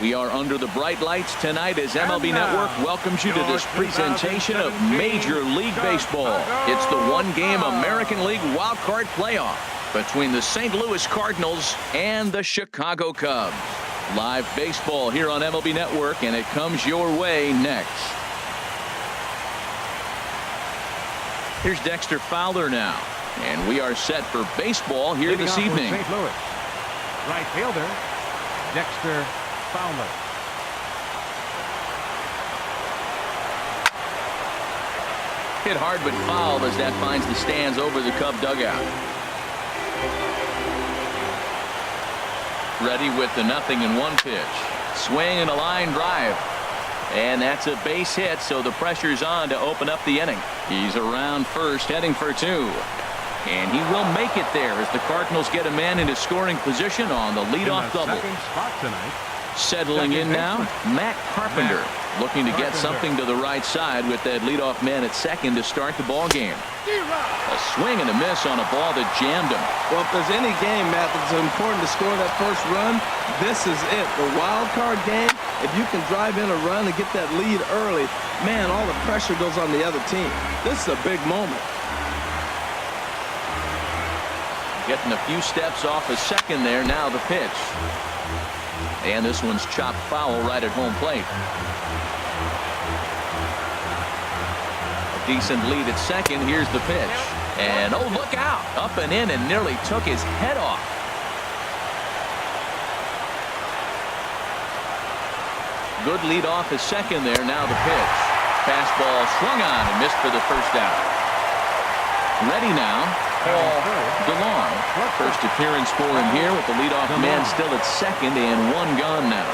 We are under the bright lights tonight as MLB Network welcomes you to this presentation of Major League Baseball. It's the one-game American League Wildcard playoff between the St. Louis Cardinals and the Chicago Cubs. Live baseball here on MLB Network, and it comes your way next. Here's Dexter Fowler now, and we are set for baseball here this evening. St. Louis, right fielder Dexter Fowler. Hit hard but foul as that finds the stands over the Cub dugout. Ready with the 0-1 pitch. Swing and a line drive. And that's a base hit, so the pressure's on to open up the inning. He's around first, heading for two. And he will make it there as the Cardinals get a man into scoring position on the leadoff double. Second spot tonight. Settling in now, Matt Carpenter, looking to get something to the right side with that leadoff man at second to start the ball game. A swing and a miss on a ball that jammed him. Well, if there's any game, Matt, that's important to score that first run, this is it. The wild card game, if you can drive in a run and get that lead early, man, all the pressure goes on the other team. This is a big moment. Getting a few steps off a second there. Now the pitch. And this one's chopped foul right at home plate. A decent lead at second. Here's the pitch. And oh, look out. Up and in and nearly took his head off. Good lead off a second there. Now the pitch. Fastball swung on and missed for the first out. Ready now, Paul DeLong. First appearance for him here with the leadoff man still at second and one gone now.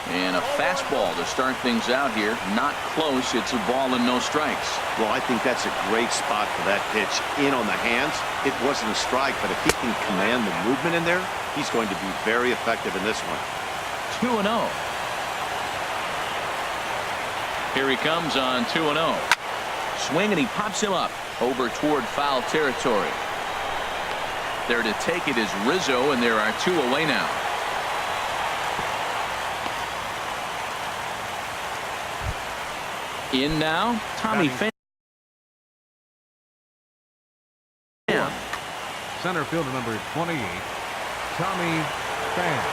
And a fastball to start things out here. Not close. It's a ball and no strikes. Well, I think that's a great spot for that pitch. In on the hands. It wasn't a strike, but if he can command the movement in there, he's going to be very effective in this one. 2-0. Here he comes on 2-0. Swing and he pops him up over toward foul territory. There to take it is Rizzo, and there are two away now. In now, Tommy Pham. Center fielder number 28, Tommy Pham.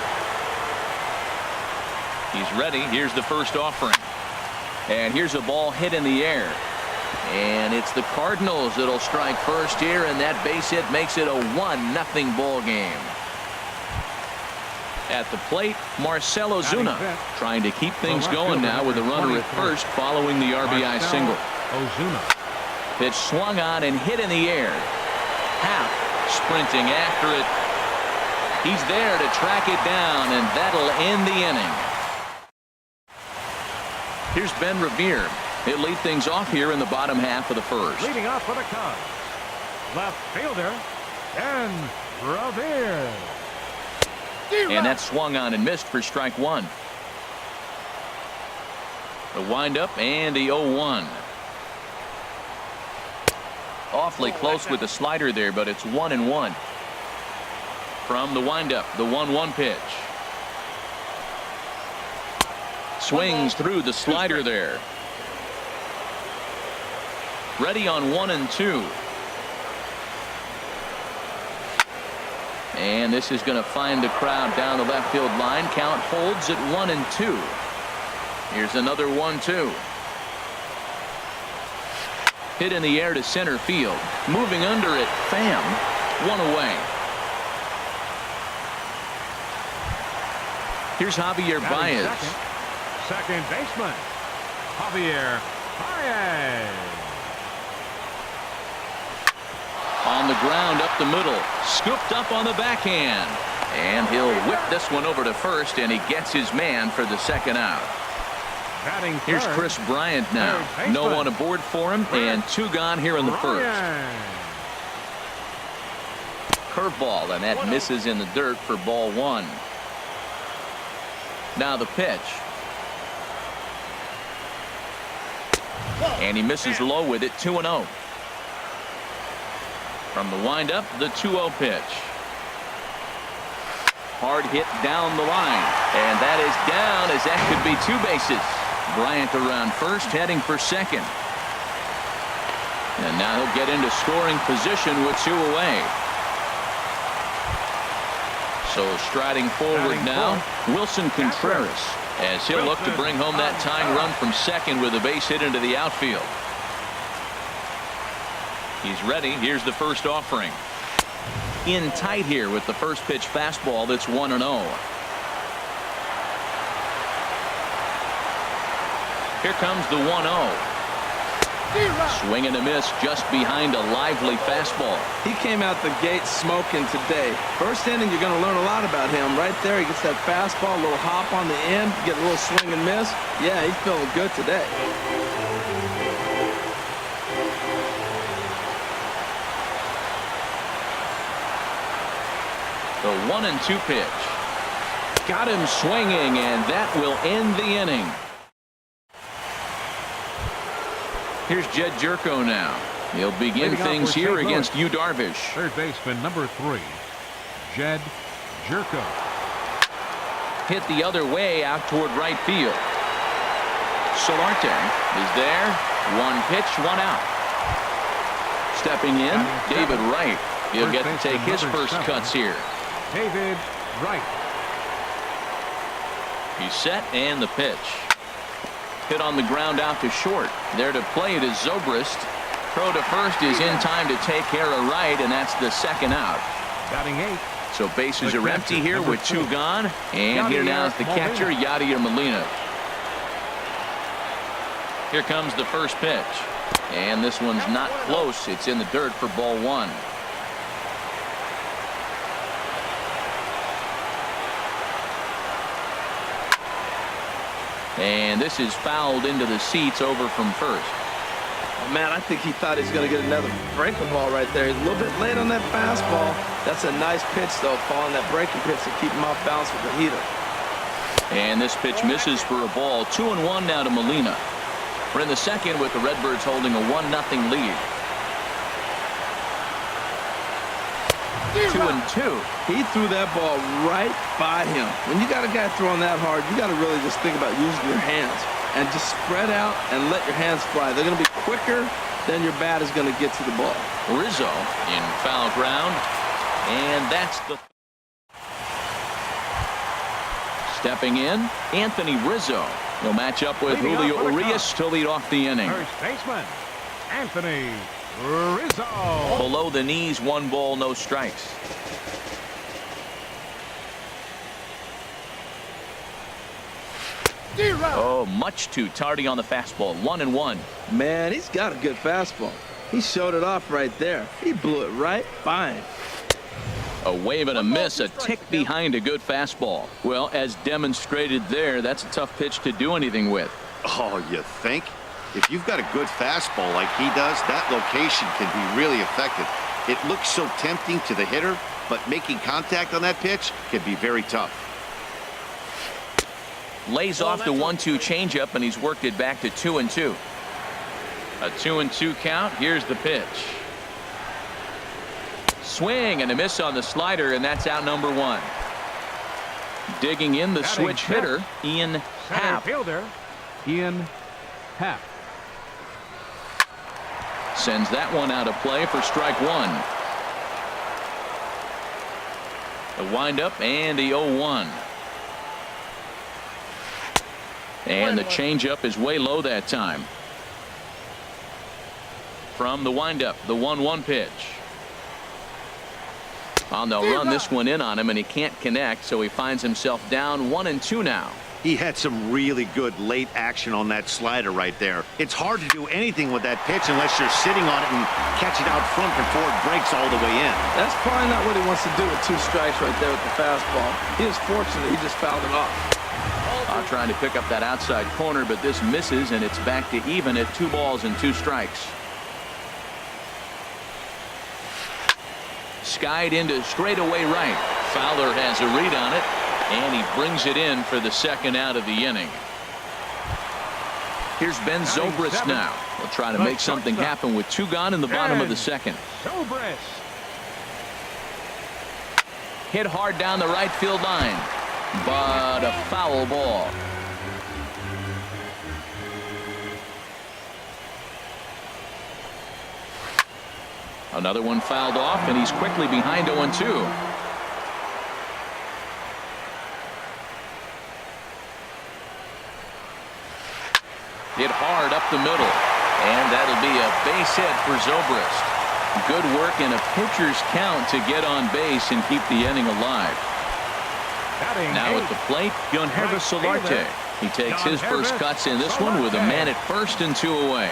He's ready. Here's the first offering. And here's a ball hit in the air. And it's the Cardinals that'll strike first here, and that base hit makes it a 1-0 ball game. At the plate, Marcell Ozuna trying to keep things going now with a runner at first following the RBI single. Ozuna. Pitch swung on and hit in the air. Happ sprinting after it. He's there to track it down, and that'll end the inning. Here's Ben Revere. He'll lead things off here in the bottom half of the first. Leading off for the Cubs, left fielder Ben Revere. And that swung on and missed for strike one. The windup and the 0-1. Awfully close with the slider there, but it's 1-1. From the windup, the 1-1 pitch. Swings through the slider there. Ready on 1-2. And this is going to find the crowd down the left field line. Count holds at 1-2. Here's another 1-2. Hit in the air to center field. Moving under it, Pham. One away. Here's Javier Baez. Second baseman, Javier Baez. On the ground up the middle. Scooped up on the backhand. And he'll whip this one over to first, and he gets his man for the second out. Here's Chris Bryant now. No one aboard for him, and two gone here in the first. Curveball, and that misses in the dirt for ball one. Now the pitch. And he misses low with it. 2-0. From the windup, the 2-0 pitch. hard hit down the line. And that is down, as that could be 2 bases. Bryant around first, heading for second. And now he'll get into scoring position with 2 away. So striding forward now, Wilson Contreras, as he'll look to bring home that tying run from second with a base hit into the outfield. He's ready. Here's the first offering. In tight here with the first pitch fastball that's 1-0. Here comes the 1-0. Swing and a miss just behind a lively fastball. He came out the gate smoking today. First inning, you're going to learn a lot about him. Right there, he gets that fastball, a little hop on the end, get a little swing and miss. Yeah, he's feeling good today. The 1-2 pitch. Got him swinging, and that will end the inning. Here's Jed Jerko now. He'll begin things here against Yu Darvish. Third baseman number 3, Jed Jerko. Hit the other way out toward right field. Solarte is there. 1 pitch, 1 out. Stepping in, David Wright. He'll get to take his first cuts here. David Wright. He's set, and the pitch. Hit on the ground out to short. There to play it is Zobrist. Throw to first is in time to take care of Wright, and that's the second out. Batting 8. So bases are empty here with 2 gone. And here now is the catcher, Yadier Molina. Here comes the first pitch. And this one's not close. It's in the dirt for ball 1. And this is fouled into the seats over from first. Oh, man, I think he thought he was going to get another breaking ball right there. He's a little bit late on that fastball. That's a nice pitch, though, following that breaking pitch to keep him off balance with the heater. And this pitch misses for a ball. 2-1 now to Molina. We're in the second with the Redbirds holding a 1-0 lead. 2-2. He threw that ball right by him. When you got a guy throwing that hard, you got to really just think about using your hands and just spread out and let your hands fly. They're going to be quicker than your bat is going to get to the ball. Rizzo in foul ground, and that's the stepping in. Anthony Rizzo. He'll match up with Julio Urias to lead off the inning. First baseman Anthony Rizzo. Below the knees, 1 ball, no strikes. Oh, much too tardy on the fastball. 1-1. Man, he's got a good fastball. He showed it off right there. He blew it right by him. A wave and a miss, a tick behind a good fastball. Well, as demonstrated there, that's a tough pitch to do anything with. Oh, you think? If you've got a good fastball like he does, that location can be really effective. It looks so tempting to the hitter, but making contact on that pitch can be very tough. Lays off the 1-2 changeup, and he's worked it back to 2-2. A 2-2 count. Here's the pitch. Swing and a miss on the slider, and that's out number 1. Digging in the switch hitter, Ian Happ. Fielder Ian Happ. Sends that one out of play for strike 1. The windup and the 0-1. And the changeup is way low that time. From the windup, the 1-1 pitch. Well, they'll run this one in on him, and he can't connect, so he finds himself down 1-2 now. He had some really good late action on that slider right there. It's hard to do anything with that pitch unless you're sitting on it and catch it out front before it breaks all the way in. That's probably not what he wants to do with 2 strikes right there with the fastball. He was fortunate he just fouled it off. Trying to pick up that outside corner, but this misses, and it's back to even at 2 balls and 2 strikes. Skied into straightaway right. Fowler has a read on it, and he brings it in for the second out of the inning. Here's Ben Zobrist now. He'll try to make something happen with 2 gone in the bottom of the second. Zobrist. Hit hard down the right field line, but a foul ball. Another one fouled off, and he's quickly behind 0-2. Hit hard up the middle, and that'll be a base hit for Zobrist. Good work in a pitcher's count to get on base and keep the inning alive. Now at the plate, Yonhervis Solarte. He takes his first cuts in this one with a man at first and 2 away.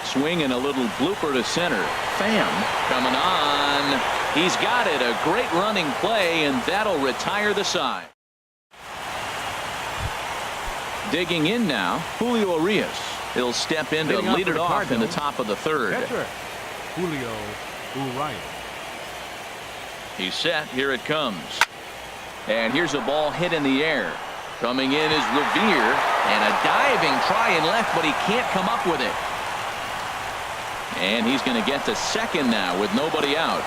Swing and a little blooper to center. Pham coming on. He's got it. A great running play, and that'll retire the side. Digging in now, Julio Urias. He'll step in to lead it off in the top of the third. Julio Urias. He's set. Here it comes. And here's a ball hit in the air. Coming in is Revere, and a diving try in left, but he can't come up with it. And he's going to get to second now with nobody out.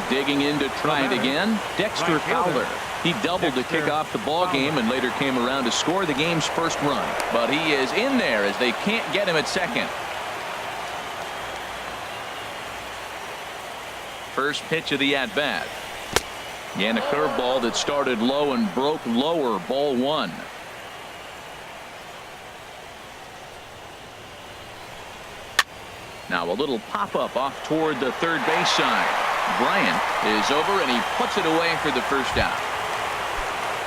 Digging in to try it again, Dexter Fowler. He doubled to kick off the ball game and later came around to score the game's first run. But he is in there as they can't get him at second. First pitch of the at-bat. And a curveball that started low and broke lower, ball 1. Now a little pop-up off toward the third base side. Bryant is over, and he puts it away for the first out.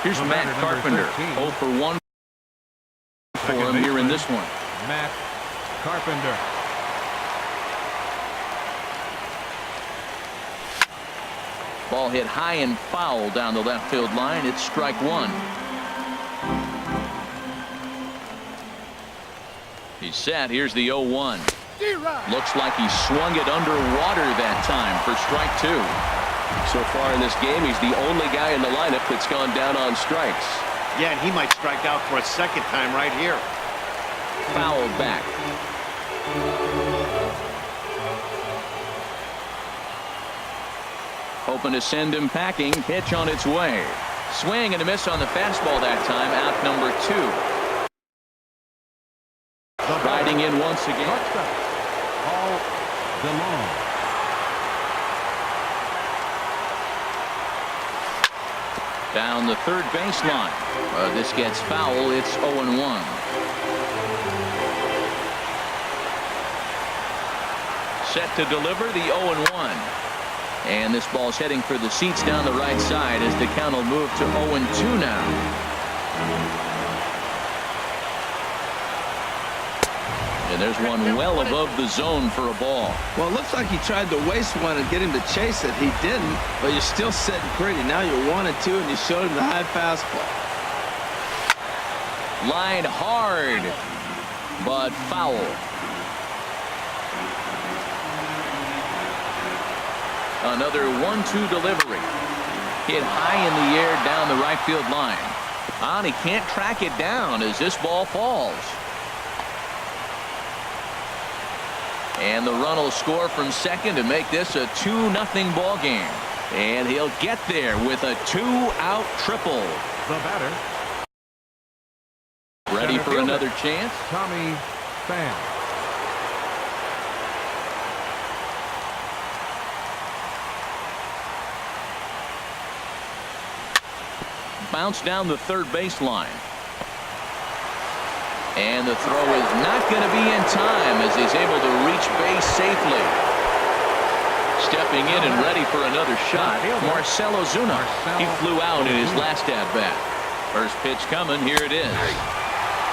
Here's Matt Carpenter. 0 for 1 for him here in this one. Matt Carpenter. Ball hit high and foul down the left field line. It's strike 1. He's set. Here's the 0-1. Looks like he swung it underwater that time for strike 2. So far in this game, he's the only guy in the lineup that's gone down on strikes. Yeah, and he might strike out for a second time right here. Foul back. Hoping to send him packing. Pitch on its way. Swing and a miss on the fastball that time. Out number 2. Riding in once again. Paul DeLong. Down the third baseline. This gets foul. It's 0-1. Set to deliver the 0-1. And this ball's heading for the seats down the right side as the count will move to 0-2 now. And there's one well above the zone for a ball. Well, it looks like he tried to waste one and get him to chase it. He didn't, but you're still sitting pretty. Now you're 1-2, and you showed him the high fastball. Line hard, but foul. Another 1-2 delivery. Hit high in the air down the right field line. And he can't track it down as this ball falls. And the run will score from second to make this a 2-0 ball game. And he'll get there with a 2-out triple. The batter. Ready for another chance? Tommy Pham. Bounce down the third baseline. And the throw is not going to be in time as he's able to reach base safely. Stepping in and ready for another shot, Marcell Ozuna. He flew out in his last at-bat. First pitch coming. Here it is.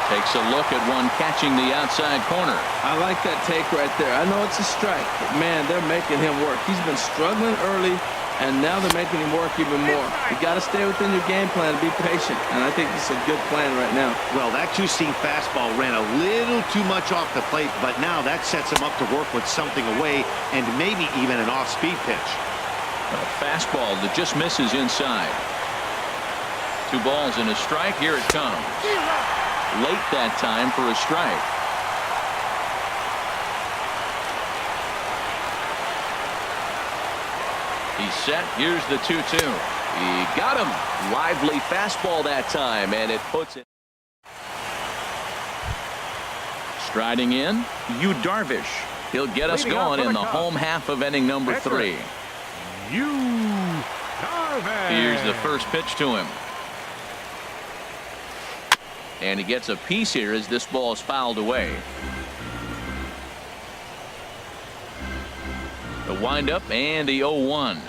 Takes a look at one catching the outside corner. I like that take right there. I know it's a strike, but man, they're making him work. He's been struggling early, and now they're making him work even more. You got to stay within your game plan and be patient, and I think this is a good plan right now. Well, that two-seam fastball ran a little too much off the plate, but now that sets him up to work with something away and maybe even an off-speed pitch. A fastball that just misses inside. 2 balls and a strike. Here it comes. Late that time for a strike. He's set. Here's the 2-2. He got him. Lively fastball that time, and it puts it. Striding in, Yu Darvish. He'll get us going in the home half of inning number 3. Yu Darvish. Here's the first pitch to him. And he gets a piece here as this ball is fouled away. The windup and the 0-1.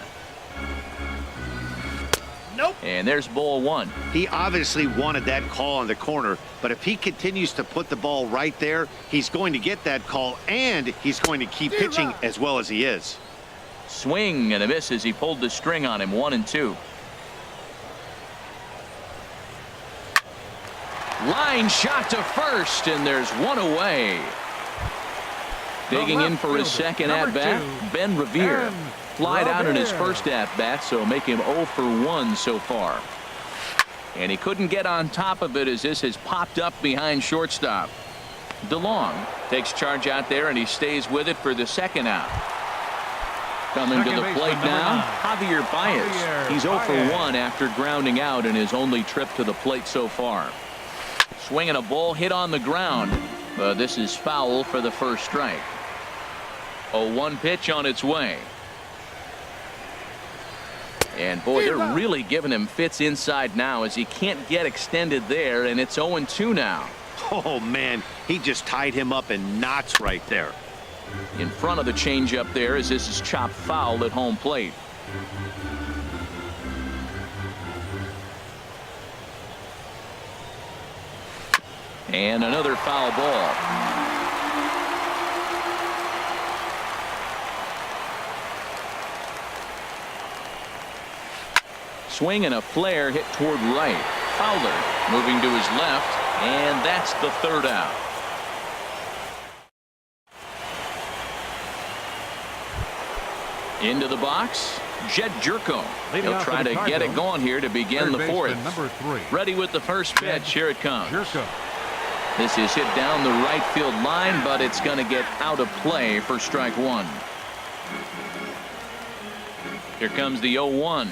Nope. And there's ball 1. He obviously wanted that call on the corner, but if he continues to put the ball right there, he's going to get that call, and he's going to keep pitching as well as he is. Swing and a miss as he pulled the string on him. 1-2. Line shot to first, and there's one away. Digging in for his second at-bat, Ben Revere. Flied out in his first at-bat, so make him 0 for 1 so far. And he couldn't get on top of it as this has popped up behind shortstop. DeLong takes charge out there, and he stays with it for the second out. Coming to the plate now, Javier Baez. He's 0 for 1 after grounding out in his only trip to the plate so far. Swinging a ball hit on the ground. This is foul for the first strike. 0-1 pitch on its way. And boy, they're really giving him fits inside now as he can't get extended there, and it's 0-2 now. Oh man, he just tied him up in knots right there. In front of the changeup there as this is chopped foul at home plate. And another foul ball. Swing and a flare hit toward right. Fowler moving to his left, and that's the third out. Into the box, Jed Jerko. He'll try to get it going here to begin the fourth. Number 3. Ready with the first pitch. Here it comes. Jerko. This is hit down the right field line, but it's going to get out of play for strike 1. Here comes the 0-1.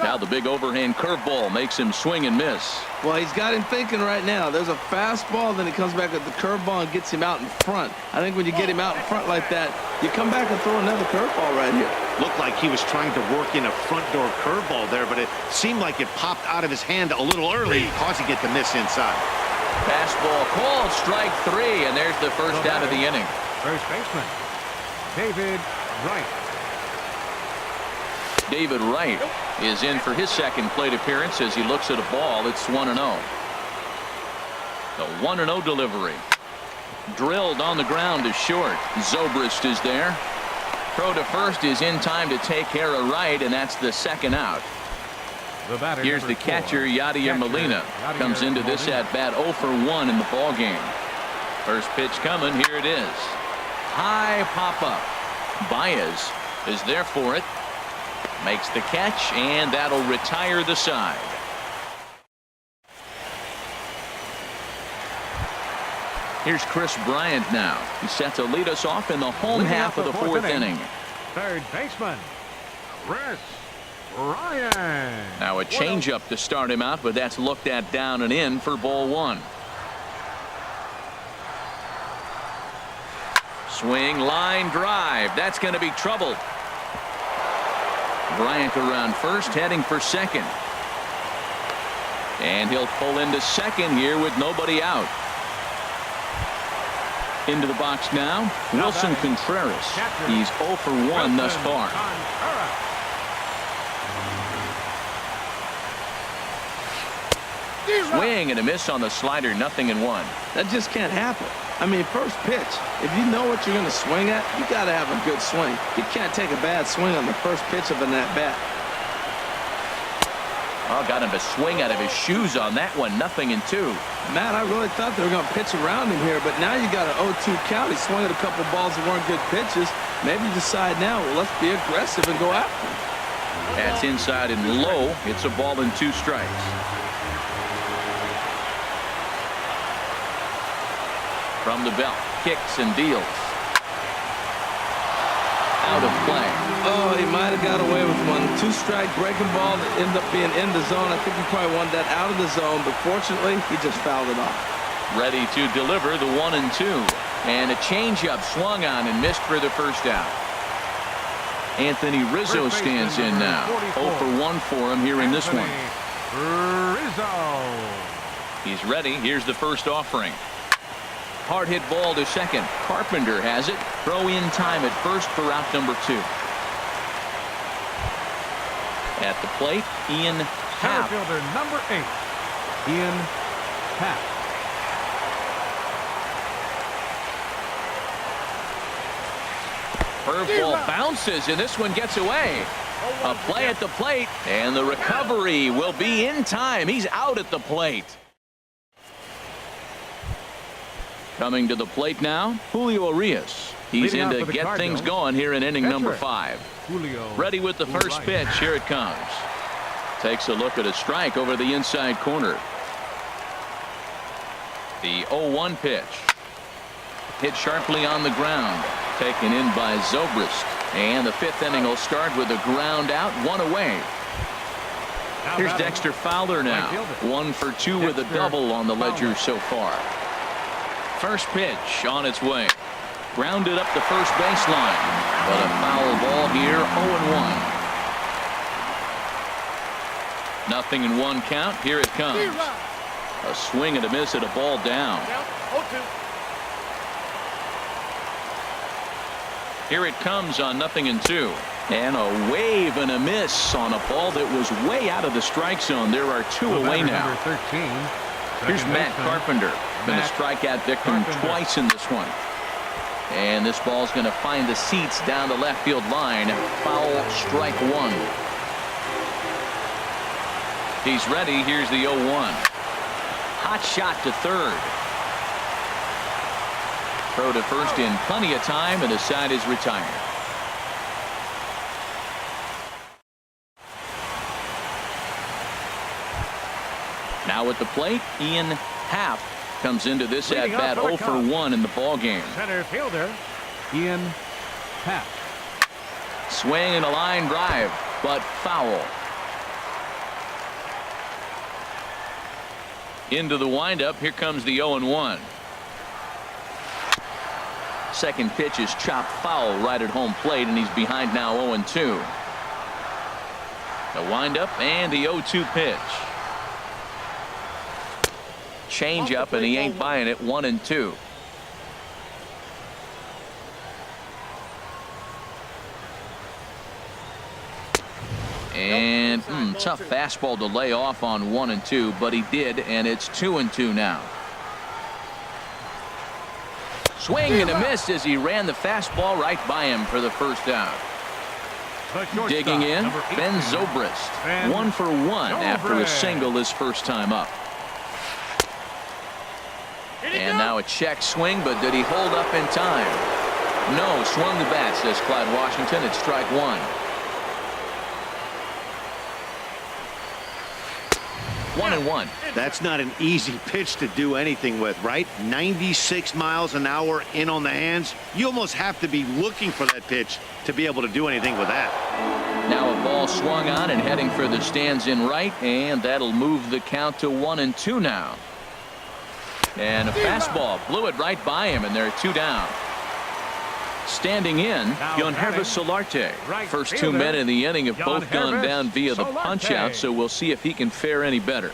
Now the big overhand curveball makes him swing and miss. Well, he's got him thinking right now. There's a fastball, then he comes back with the curveball and gets him out in front. I think when you get him out in front like that, you come back and throw another curveball right here. Looked like he was trying to work in a front door curveball there, but it seemed like it popped out of his hand a little early, causing it to miss inside. Fastball called, strike 3, and there's the first out of the inning. First baseman, David Wright. David Wright is in for his second plate appearance as he looks at a ball. It's 1-0. The 1-0 delivery. Drilled on the ground to short. Zobrist is there. Throw to first is in time to take care of Wright, and that's the second out. Here's the catcher, Yadier Molina. Comes into this at-bat 0 for 1 in the ball game. First pitch coming. Here it is. High pop-up. Baez is there for it. Makes the catch, and that'll retire the side. Here's Chris Bryant now. He's set to lead us off in the home half of the fourth inning. Third baseman, Chris Bryant. Now a changeup to start him out, but that's looked at down and in for ball 1. Swing, line drive. That's going to be trouble. Bryant around first, heading for second. And he'll pull into second here with nobody out. Into the box now, Wilson Contreras. He's 0 for 1 thus far. Swing and a miss on the slider, 0-1. That just can't happen. I mean, first pitch, if you know what you're going to swing at, you got to have a good swing. You can't take a bad swing on the first pitch of an at-bat. Oh, got him to swing out of his shoes on that one. 0-2. Matt, I really thought they were going to pitch around him here, but now you got an 0-2 count. He swung at a couple balls that weren't good pitches. Maybe you decide now, well, let's be aggressive and go after him. That's inside and low. It's a ball and 2 strikes. From the belt, kicks and deals. Out of play. Oh, he might have got away with one. Two-strike breaking ball that ended up being in the zone. I think he probably wanted that out of the zone, but fortunately, he just fouled it off. Ready to deliver the 1-2. And a changeup swung on and missed for the first out. Anthony Rizzo stands in now. 0 for 1 for him here in this one. Rizzo. He's ready. Here's the first offering. Hard hit ball to second. Carpenter has it. Throw in time at first for out number 2. At the plate, Ian Happ. Center fielder number 8, Ian Happ. Curveball bounces, and this one gets away. A play at the plate, and the recovery will be in time. He's out at the plate. Coming to the plate now, Julio Urias. He's in to get things going here in inning number 5. Julio. Ready with the first pitch. Here it comes. Takes a look at a strike over the inside corner. The 0-1 pitch. Hit sharply on the ground. Taken in by Zobrist. And the 5th inning will start with a ground out, 1 away. Here's Dexter Fowler now. 1 for 2 with a double on the ledger so far. First pitch on its way. Grounded up the first baseline. But a foul ball here, 0-1. 0-1 count. Here it comes. A swing and a miss at a ball down. Here it comes on 0-2. And a wave and a miss on a ball that was way out of the strike zone. There are 2 away now. 13. Here's Matt Carpenter. Been a strikeout victim twice in this one. And this ball's going to find the seats down the left field line. Foul, strike 1. He's ready. Here's the 0-1. Hot shot to third. Throw to first in plenty of time, and the side is retired. Now at the plate, Ian Happ comes into this at bat 0 for 1 in the ball game. Center fielder Ian Happ. Swing and a line drive, but foul. Into the windup. Here comes the 0-1. Second pitch is chopped foul right at home plate, and he's behind now 0-2. The windup and the 0-2 pitch. Change up, and he ain't buying it. 1-2. And tough fastball to lay off on 1-2, but he did, and it's 2-2 now. Swing and a miss as he ran the fastball right by him for the first out. Digging in, Ben Zobrist. 1 for 1 after a single his first time up. And now a check swing, but did he hold up in time? No, swung the bat, says Clyde Washington. It's strike 1. 1-1. That's not an easy pitch to do anything with, right? 96 miles an hour in on the hands. You almost have to be looking for that pitch to be able to do anything with that. Now a ball swung on and heading for the stands in right, and that'll move the count to 1-2 now. And a fastball blew it right by him, and there are 2 down. Standing in, Yonhervis Solarte. First 2 men in the inning have both gone down via the punch-out, so we'll see if he can fare any better.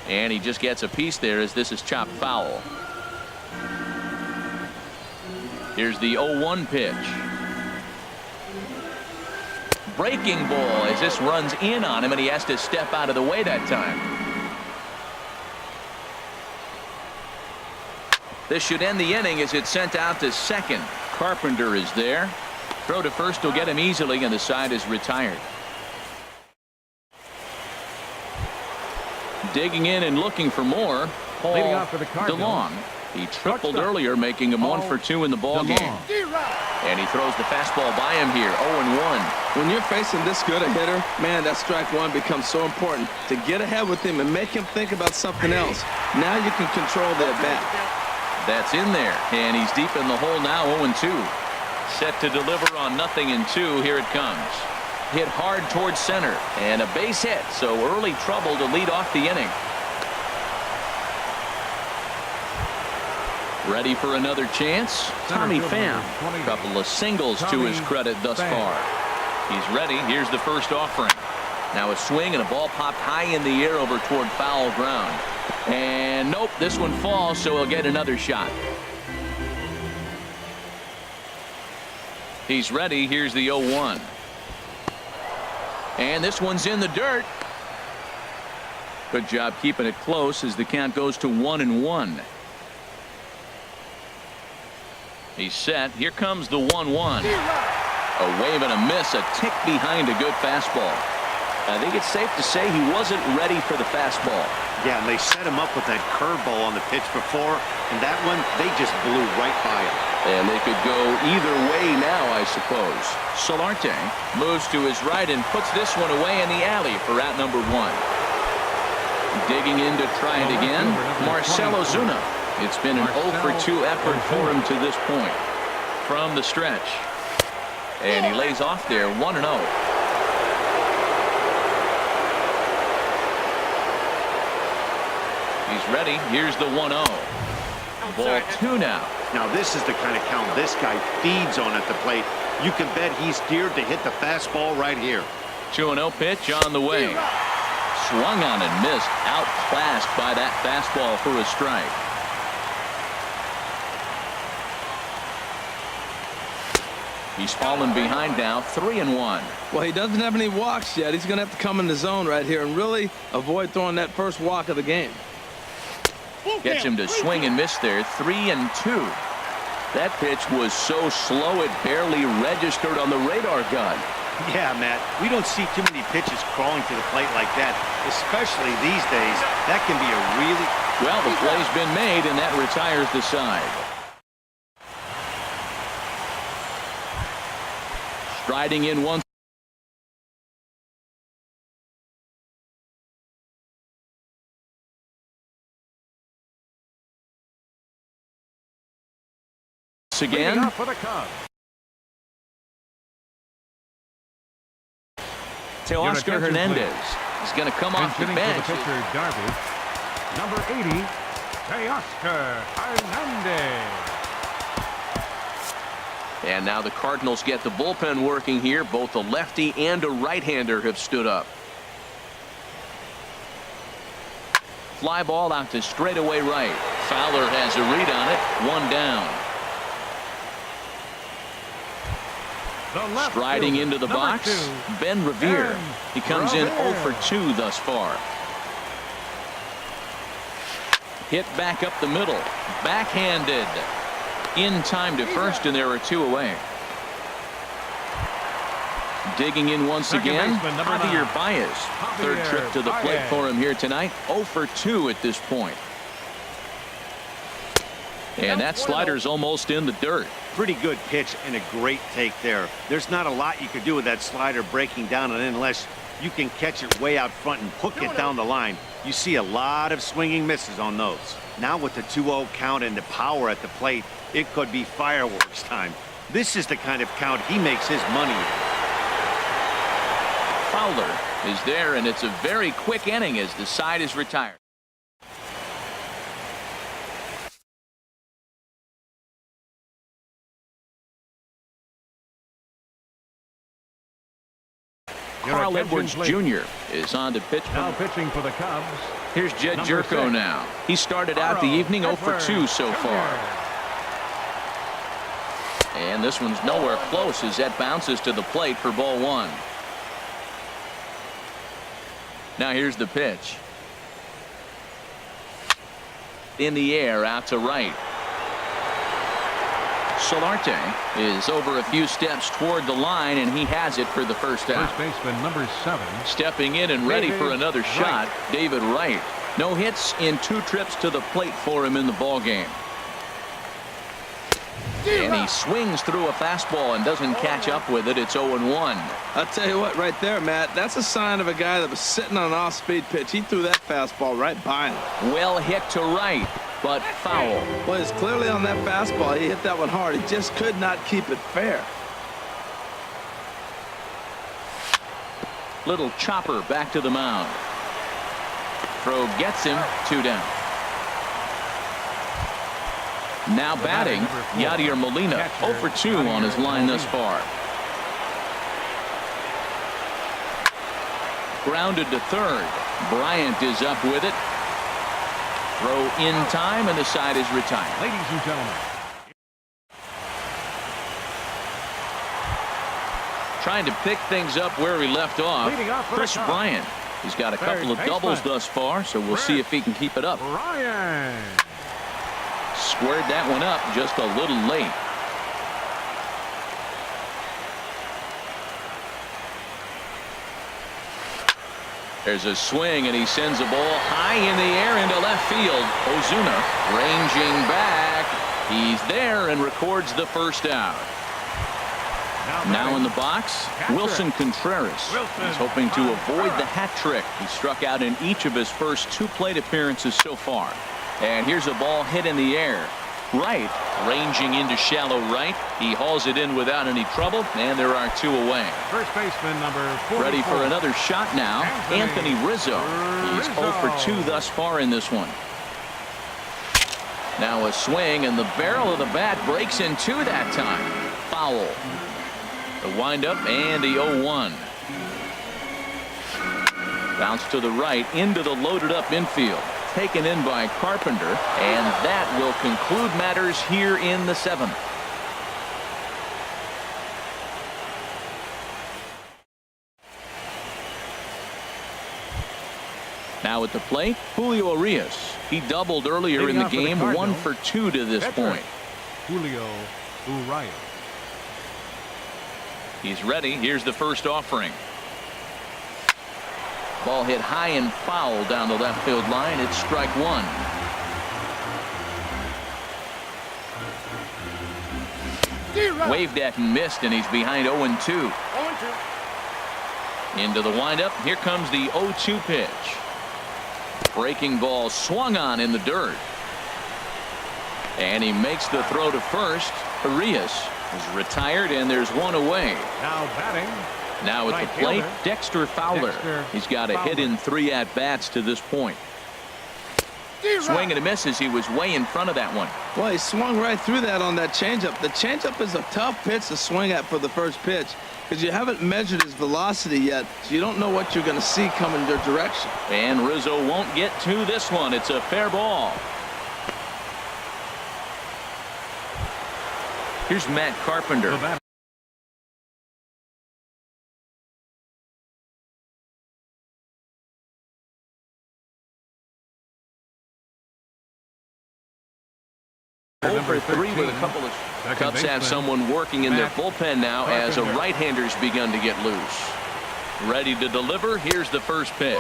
And he just gets a piece there as this is chopped foul. Here's the 0-1 pitch. Breaking ball as this runs in on him, and he has to step out of the way that time. This should end the inning as it's sent out to second. Carpenter is there. Throw to first will get him easily, and the side is retired. Digging in and looking for more, Paul DeLong. He tripled earlier, making him 1 for 2 in the ball game. And he throws the fastball by him here, 0-1. When you're facing this good a hitter, man, that strike 1 becomes so important to get ahead with him and make him think about something else. Now you can control the at bat. That's in there, and he's deep in the hole now, 0-2. Set to deliver on 0-2. Here it comes. Hit hard towards center. And a base hit, so early trouble to lead off the inning. Ready for another chance? Tommy Pham. A couple of singles to his credit thus far. He's ready. Here's the first offering. Now a swing and a ball popped high in the air over toward foul ground. And nope, this one falls, so he'll get another shot. He's ready. Here's the 0-1. And this one's in the dirt. Good job keeping it close as the count goes to 1-1. He's set. Here comes the 1-1. A wave and a miss, a tick behind a good fastball. I think it's safe to say he wasn't ready for the fastball. Yeah, and they set him up with that curveball on the pitch before, and that one, they just blew right by him. And they could go either way now, I suppose. Solarte moves to his right and puts this one away in the alley for out number 1. Digging in to try it again, Marcell Ozuna. It's been an 0-for-2 effort for him to this point. From the stretch. And he lays off there, 1-0. He's ready. Here's the 1-0. Ball 2 now. Now this is the kind of count this guy feeds on at the plate. You can bet he's geared to hit the fastball right here. 2-0 pitch on the way. Swung on and missed. Outclassed by that fastball for a strike. He's fallen behind now, 3-1. Well, he doesn't have any walks yet. He's going to have to come in the zone right here and really avoid throwing that first walk of the game. Gets him to swing and miss there, 3-2. That pitch was so slow it barely registered on the radar gun. Yeah, Matt, we don't see too many pitches crawling to the plate like that, especially these days. That can be a really... Well, the play's been made, and that retires the side. Striding in once again. For the Cubs. Teoscar Hernandez is going to come off the bench. For the pitcher, Darby. Number 80, Teoscar Hernandez. And now the Cardinals get the bullpen working here. Both a lefty and a right-hander have stood up. Fly ball out to straightaway right. Fowler has a read on it. 1 down. Striding into the box, Ben Revere. He comes in 0-for-2 thus far. Hit back up the middle. Backhanded. In time to first, and there are 2 away. Digging in once again, Javier Baez. Third trip to the plate for him here tonight. 0-for-2 at this point. And that slider's almost in the dirt. Pretty good pitch and a great take there. There's not a lot you could do with that slider breaking down, and unless you can catch it way out front and hook it down the line, you see a lot of swinging misses on those. Now with the 2-0 count and the power at the plate, it could be fireworks time. This is the kind of count he makes his money in. Fowler is there, and it's a very quick inning as the side is retired. Carl Edwards Jr. is on to pitch. Now pitching for the Cubs. Here's Jed Jerko now. He started out the evening 0-for-2 so far. And this one's nowhere close as that bounces to the plate for ball 1. Now here's the pitch. In the air out to right. Solarte is over a few steps toward the line, and he has it for the first out. First baseman number 7. Stepping in and ready for another shot, David Wright. No hits in 2 trips to the plate for him in the ball game. And he swings through a fastball and doesn't catch up with it. It's 0-1. I'll tell you what, right there, Matt, that's a sign of a guy that was sitting on an off-speed pitch. He threw that fastball right by him. Well hit to right. but foul. Well, it's clearly on that fastball. He hit that one hard. He just could not keep it fair. Little chopper back to the mound. Throw gets him, 2 down. Now batting, Yadier Molina, 0 for 2 on his line thus far. Grounded to third. Bryant is up with it. Throw in time, and the side is retired. Ladies and gentlemen. Trying to pick things up where he left off. Leading off for Chris the top. Bryant. He's got a couple of Third doubles baseman. thus far, so we'll see if he can keep it up. Ryan. Squared that one up just a little late. There's a swing, and he sends a ball high in the air into left field. Ozuna ranging back. He's there and records the first out. Now in the box, Wilson Contreras. He's hoping to avoid the hat trick. He struck out in each of his first 2 plate appearances so far. And here's a ball hit in the air. Right, ranging into shallow right. He hauls it in without any trouble, and there are 2 away. First baseman number 44. Ready for another shot now, Anthony Rizzo. He's 0 for 2 thus far in this one. Now a swing, and the barrel of the bat breaks in 2 that time. Foul. The windup and the 0-1. Bounce to the right into the loaded up infield. Taken in by Carpenter, and that will conclude matters here in the 7th. Now at the plate, Julio Urias. He doubled earlier in the game, 1 for 2 to this point. Julio Urias. He's ready. Here's the first offering. Ball hit high and foul down the left field line. It's strike 1. Waved at and missed, and he's behind 0-2. Into the windup. Here comes the 0-2 pitch. Breaking ball swung on in the dirt. And he makes the throw to first. Urias is retired, and there's 1 away. Now batting. Now at the plate, Dexter Fowler. He's got a hit in 3 at-bats to this point. Swing and a miss as he was way in front of that one. Well, he swung right through that on that changeup. The changeup is a tough pitch to swing at for the first pitch because you haven't measured his velocity yet, so you don't know what you're going to see coming your direction. And Rizzo won't get to this one. It's a fair ball. Here's Matt Carpenter. Over 3 with a couple of Cubs have someone working in their bullpen now as a right-hander's begun to get loose. Ready to deliver. Here's the first pitch.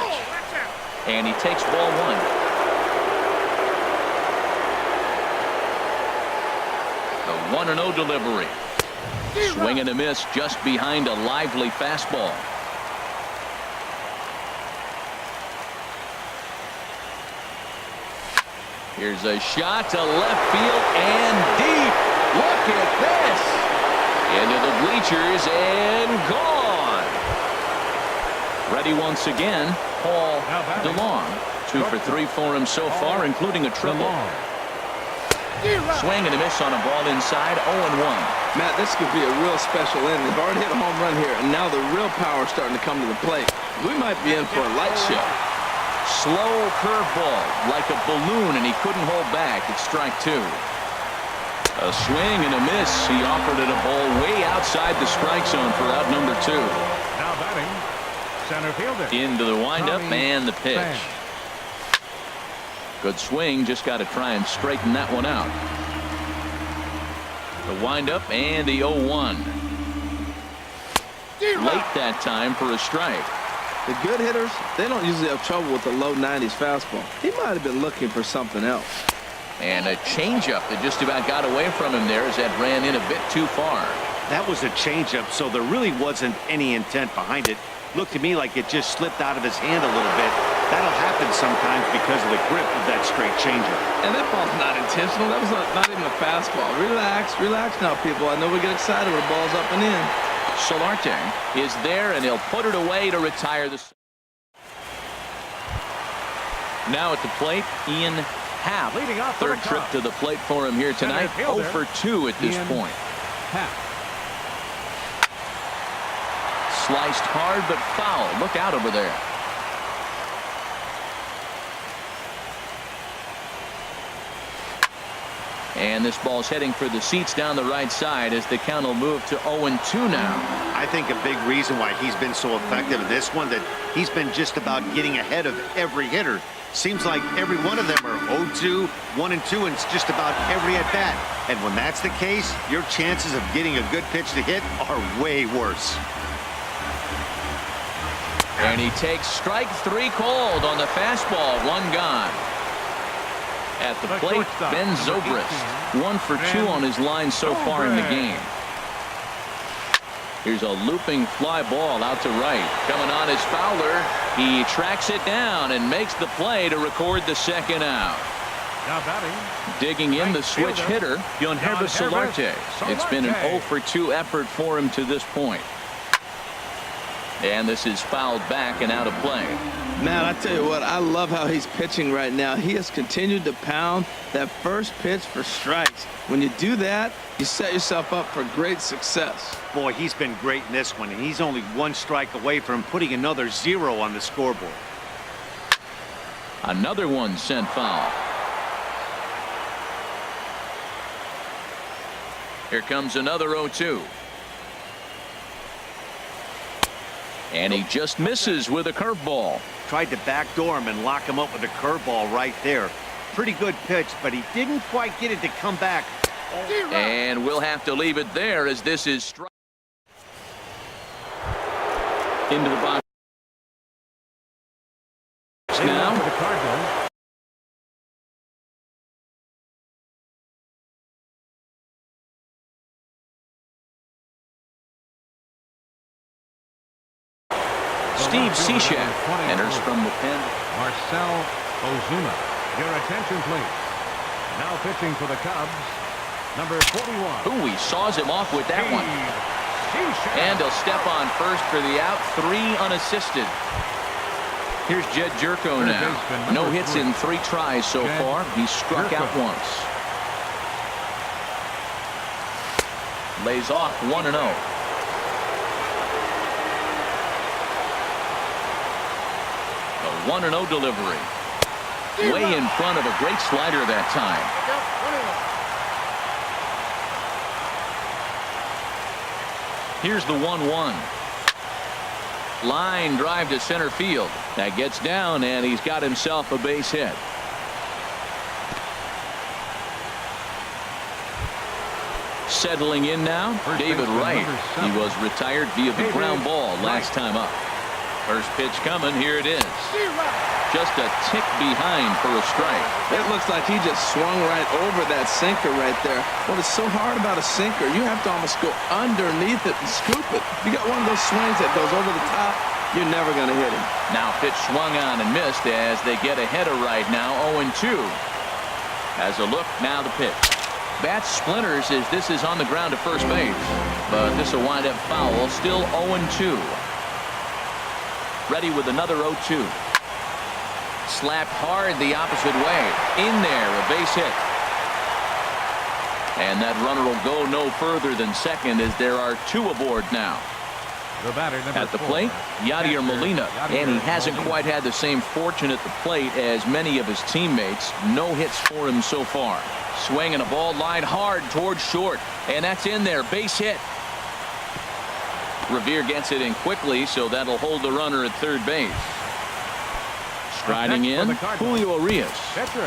And he takes ball 1. The 1-0 delivery. Swing and a miss just behind a lively fastball. Here's a shot to left field and deep. Look at this. Into the bleachers and gone. Ready once again, Paul DeLong. 2 for 3 for him so far, including a triple. Swing and a miss on a ball inside, 0-1. Matt, this could be a real special inning. They've already hit a home run here, and now the real power is starting to come to the plate. We might be in for a light show. Slow curveball like a balloon, and he couldn't hold back. It's strike 2. A swing and a miss. He offered it a ball way outside the strike zone for out number 2. Now batting, center fielder. Into the windup and the pitch. Fan. Good swing. Just got to try and straighten that one out. The windup and the 0-1. Late that time for a strike. The good hitters, they don't usually have trouble with the low 90s fastball. He might have been looking for something else. And a changeup that just about got away from him there as that ran in a bit too far. That was a changeup, so there really wasn't any intent behind it. Looked to me like it just slipped out of his hand a little bit. That'll happen sometimes because of the grip of that straight changer. And that ball's not intentional. That was not even a fastball. Relax, relax now, people. I know we get excited when the ball's up and in. Solarte is there, and he'll put it away to retire the. Now at the plate, Ian Happ. Leading off for Third the trip Cubs. to the plate for him here tonight. 0 for 2 at this Ian point. Happ. Sliced hard, but foul. Look out over there. And this ball's heading for the seats down the right side as the count will move to 0-2 now. I think a big reason why he's been so effective in this one, that he's been just about getting ahead of every hitter. Seems like every one of them are 0-2, 1-2, and it's just about every at-bat. And when that's the case, your chances of getting a good pitch to hit are way worse. And he takes strike 3 called on the fastball. 1 gone. At the plate, Ben Zobrist. 1 for 2 on his line so far in the game. Here's a looping fly ball out to right. Coming on is Fowler. He tracks it down and makes the play to record the second out. Now batting. Digging in the switch hitter, Yonhervis Solarte. It's been an 0 for 2 effort for him to this point. And this is fouled back and out of play. Man, I tell you what, I love how he's pitching right now. He has continued to pound that first pitch for strikes. When you do that, you set yourself up for great success. Boy, he's been great in this one, and he's only 1 strike away from putting another 0 on the scoreboard. Another one sent foul. Here comes another 0-2. And he just misses with a curveball. Tried to backdoor him and lock him up with a curveball right there. Pretty good pitch, but he didn't quite get it to come back. And we'll have to leave it there as this is strike. Into the box now. The Cardinals. Steve Cishek enters from the pen. Marcel Ozuna. Your attention, please. Now pitching for the Cubs, number 41. Ooh, he saws him off with that one. Cishek. And he'll step on first for the out. 3 unassisted. Here's Jed Jerko now. No hits in 3 tries so far. He struck out once. Lays off 1-0. A 1-0 delivery. Way in front of a great slider that time. Here's the 1-1. Line drive to center field. That gets down, and he's got himself a base hit. Settling in now, David Wright. He was retired via the ground ball last time up. First pitch coming. Here it is. Just a tick behind for a strike. It looks like he just swung right over that sinker right there. What is so hard about a sinker, you have to almost go underneath it and scoop it. You got one of those swings that goes over the top, you're never going to hit him. Now pitch swung on and missed as they get a header right now. 0-2. As a look, now the pitch. Bat splinters as this is on the ground to first base. But this will wind up foul. Still 0-2. Ready with another 0-2. Slapped hard the opposite way. In there, a base hit. And that runner will go no further than second as there are 2 aboard now. The batter, at the plate, Yadier Molina. And he hasn't quite had the same fortune at the plate as many of his teammates. No hits for him so far. Swinging a ball line hard towards short. And that's in there. Base hit. Revere gets it in quickly, so that'll hold the runner at third base. Striding in, Julio Urias.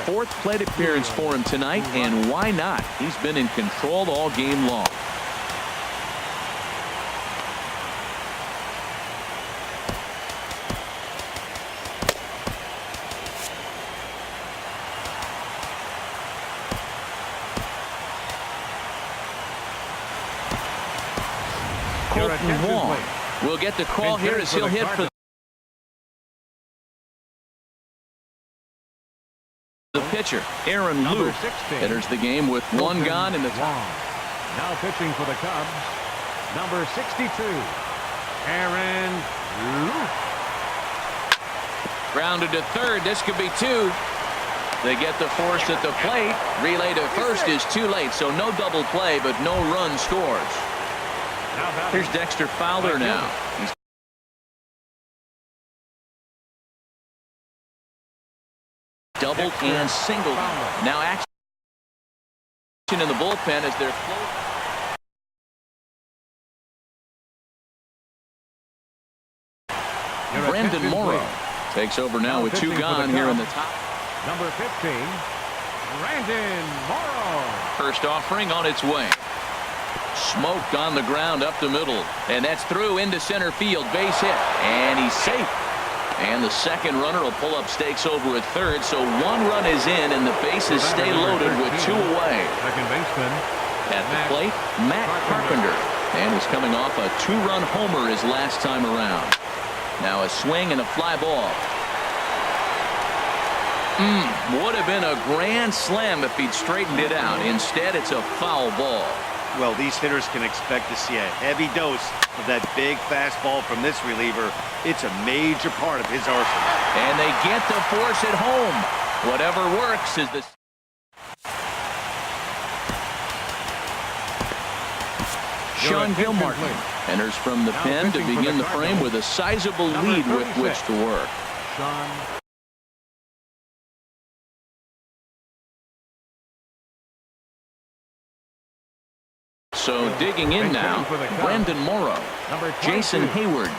4th plate appearance for him tonight, and why not? He's been in control all game long. Colton Wong will get the call here as he'll hit for The pitcher, Aaron Number Luke, 16. enters the game with one gone in the top. Now pitching for the Cubs, number 62, Aaron Luke. Grounded to third. This could be two. They get the force at the plate. Relay to first is too late, so no double play, but no run scores. Here's Dexter Fowler now. He's doubled and singled. Now action in the bullpen as they're floating. Brendan Morrow takes over now with two gone here in the top. Number 15, Brandon Morrow. First offering on its way. Smoked on the ground up the middle, and that's through into center field. Base hit, and he's safe. And the second runner will pull up stakes over at third, so one run is in, and the bases stay loaded with two away. Second baseman At the plate, Matt Carpenter, and he's coming off a two-run homer his last time around. Now a swing and a fly ball. Would have been a grand slam if he'd straightened it out. Instead, it's a foul ball. Well, these hitters can expect to see a heavy dose of that big fastball from this reliever. It's a major part of his arsenal. And they get the force at home. Whatever works is the... Sean Gilmartin enters from the pen to begin the frame with a sizable lead with which to work. Sean. So digging in now, Brendan Morrow. Jason Hayward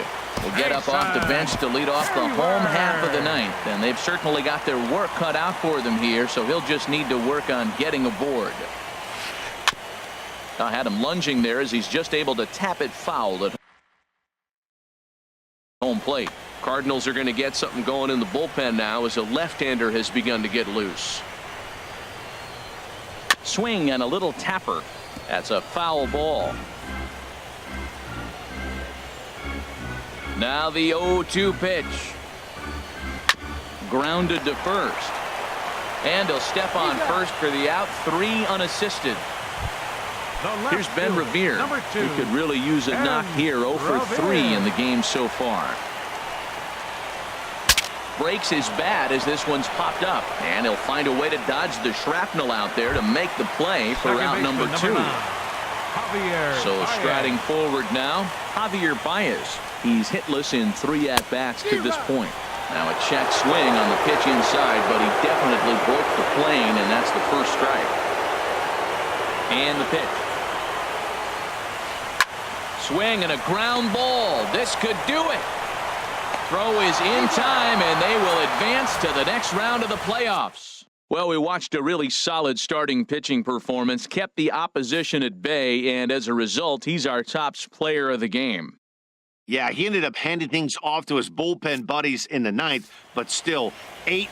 will get up off the bench to lead off the home half of the ninth. And they've certainly got their work cut out for them here, so he'll just need to work on getting aboard. I had him lunging there as he's just able to tap it foul at home plate. Cardinals are going to get something going in the bullpen now as a left-hander has begun to get loose. Swing and a little tapper. That's a foul ball. Now the 0-2 pitch. Grounded to first. And he'll step on first for the out. 3 unassisted. Here's Ben Revere. He could really use a knock here. 0 for 3 in the game so far. Breaks his bat as this one's popped up. And he'll find a way to dodge the shrapnel out there to make the play for out number 2. So striding forward now, Javier Baez. He's hitless in 3 at-bats to this point. Now a check swing on the pitch inside, but he definitely broke the plane, and that's the first strike. And the pitch. Swing and a ground ball. This could do it. Throw is in time, and they will advance to the next round of the playoffs. Well, we watched a really solid starting pitching performance, kept the opposition at bay, and as a result, he's our top player of the game. Yeah, he ended up handing things off to his bullpen buddies in the ninth, but still 8